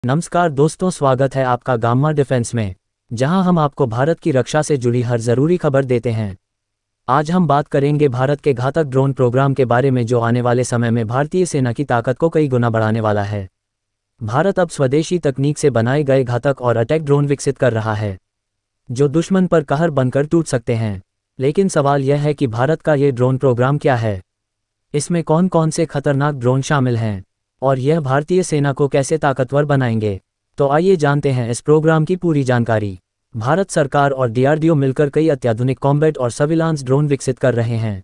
नमस्कार दोस्तों, स्वागत है आपका गामा डिफेंस में, जहां हम आपको भारत की रक्षा से जुड़ी हर ज़रूरी खबर देते हैं। आज हम बात करेंगे भारत के घातक ड्रोन प्रोग्राम के बारे में, जो आने वाले समय में भारतीय सेना की ताकत को कई गुना बढ़ाने वाला है। भारत अब स्वदेशी तकनीक से बनाए गए घातक और अटैक ड्रोन विकसित कर रहा है, जो दुश्मन पर कहर बनकर टूट सकते हैं। लेकिन सवाल यह है कि भारत का ये ड्रोन प्रोग्राम क्या है, इसमें कौन कौन से खतरनाक ड्रोन शामिल हैं, और यह भारतीय सेना को कैसे ताकतवर बनाएंगे। तो आइए जानते हैं इस प्रोग्राम की पूरी जानकारी। भारत सरकार और डीआरडीओ मिलकर कई अत्याधुनिक कॉम्बैट और सर्विलांस ड्रोन विकसित कर रहे हैं।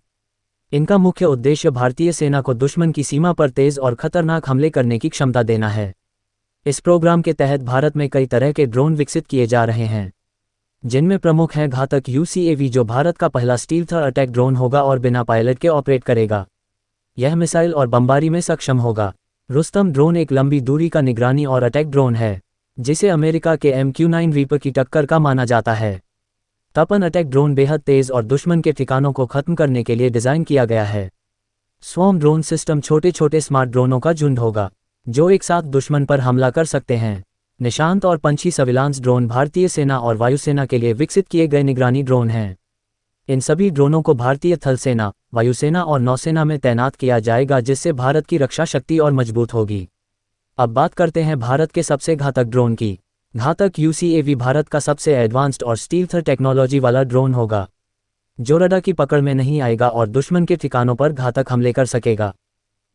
इनका मुख्य उद्देश्य भारतीय सेना को दुश्मन की सीमा पर तेज और खतरनाक हमले करने की क्षमता देना है। इस प्रोग्राम के तहत भारत में कई तरह के ड्रोन विकसित किए जा रहे हैं, जिनमें प्रमुख हैं घातक यूसीएवी, जो भारत का पहला स्टील्थ अटैक ड्रोन होगा और बिना पायलट के ऑपरेट करेगा। यह मिसाइल और बमबारी में सक्षम होगा। रुस्तम ड्रोन एक लंबी दूरी का निगरानी और अटैक ड्रोन है, जिसे अमेरिका के MQ-9 रीपर की टक्कर का माना जाता है। तपन अटैक ड्रोन बेहद तेज और दुश्मन के ठिकानों को खत्म करने के लिए डिज़ाइन किया गया है। स्वॉर्म ड्रोन सिस्टम छोटे छोटे स्मार्ट ड्रोनों का झुंड होगा, जो एक साथ दुश्मन पर हमला कर सकते हैं। निशांत और पंछी सर्विलांस ड्रोन भारतीय सेना और वायुसेना के लिए विकसित किए गए निगरानी ड्रोन हैं। इन सभी ड्रोनों को भारतीय थल सेना, वायुसेना और नौसेना में तैनात किया जाएगा, जिससे भारत की रक्षा शक्ति और मजबूत होगी। अब बात करते हैं भारत के सबसे घातक ड्रोन की। घातक यूसीएवी भारत का सबसे एडवांस्ड और स्टील्थ टेक्नोलॉजी वाला ड्रोन होगा, जो रडार की पकड़ में नहीं आएगा और दुश्मन के ठिकानों पर घातक हमले कर सकेगा।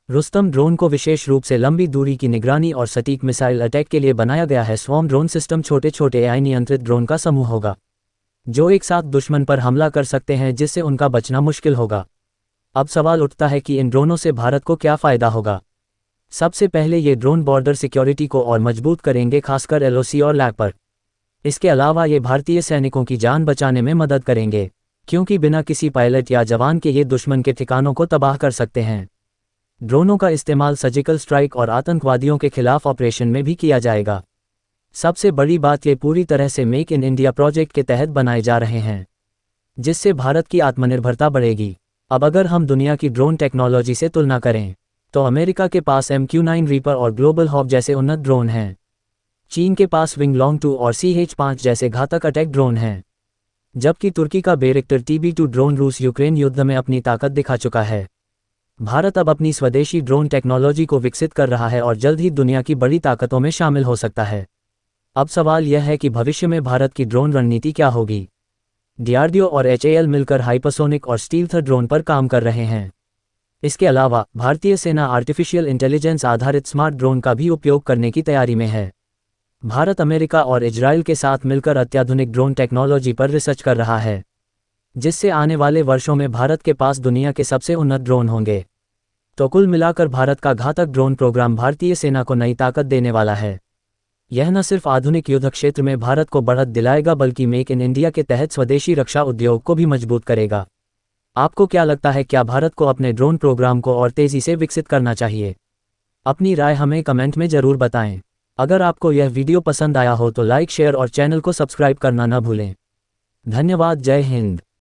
रुस्तम ड्रोन को विशेष रूप से लंबी दूरी की निगरानी और सटीक मिसाइल अटैक के लिए बनाया गया है। स्वॉर्म ड्रोन सिस्टम छोटे छोटे AI नियंत्रित ड्रोन का समूह होगा, जो एक साथ दुश्मन पर हमला कर सकते हैं, जिससे उनका बचना मुश्किल होगा। अब सवाल उठता है कि इन ड्रोनों से भारत को क्या फ़ायदा होगा। सबसे पहले ये ड्रोन बॉर्डर सिक्योरिटी को और मजबूत करेंगे, खासकर LOC और लैग पर। इसके अलावा ये भारतीय सैनिकों की जान बचाने में मदद करेंगे, क्योंकि बिना किसी पायलट या जवान के ये दुश्मन के ठिकानों को तबाह कर सकते हैं। ड्रोनों का इस्तेमाल सर्जिकल स्ट्राइक और आतंकवादियों के खिलाफ ऑपरेशन में भी किया जाएगा। सबसे बड़ी बात, ये पूरी तरह से मेक इन इंडिया प्रोजेक्ट के तहत बनाए जा रहे हैं, जिससे भारत की आत्मनिर्भरता बढ़ेगी। अब अगर हम दुनिया की ड्रोन टेक्नोलॉजी से तुलना करें, तो अमेरिका के पास MQ-9 रीपर और ग्लोबल हॉक जैसे उन्नत ड्रोन हैं। चीन के पास विंग लॉन्ग 2 और CH-5 जैसे घातक अटैक ड्रोन हैं, जबकि तुर्की का बैरक्टर TB2 ड्रोन रूस यूक्रेन युद्ध में अपनी ताकत दिखा चुका है। भारत अब अपनी स्वदेशी ड्रोन टेक्नोलॉजी को विकसित कर रहा है और जल्द ही दुनिया की बड़ी ताकतों में शामिल हो सकता है। अब सवाल यह है कि भविष्य में भारत की ड्रोन रणनीति क्या होगी। डीआरडीओ और HAL मिलकर हाइपरसोनिक और स्टील्थ ड्रोन पर काम कर रहे हैं। इसके अलावा भारतीय सेना आर्टिफिशियल इंटेलिजेंस आधारित स्मार्ट ड्रोन का भी उपयोग करने की तैयारी में है। भारत अमेरिका और इजराइल के साथ मिलकर अत्याधुनिक ड्रोन टेक्नोलॉजी पर रिसर्च कर रहा है, जिससे आने वाले वर्षों में भारत के पास दुनिया के सबसे उन्नत ड्रोन होंगे। तो कुल मिलाकर भारत का घातक ड्रोन प्रोग्राम भारतीय सेना को नई ताकत देने वाला है। यह न सिर्फ आधुनिक युद्ध क्षेत्र में भारत को बढ़त दिलाएगा, बल्कि मेक इन इंडिया के तहत स्वदेशी रक्षा उद्योग को भी मजबूत करेगा। आपको क्या लगता है, क्या भारत को अपने ड्रोन प्रोग्राम को और तेज़ी से विकसित करना चाहिए? अपनी राय हमें कमेंट में ज़रूर बताएं। अगर आपको यह वीडियो पसंद आया हो तो लाइक, शेयर और चैनल को सब्सक्राइब करना न भूलें। धन्यवाद। जय हिंद।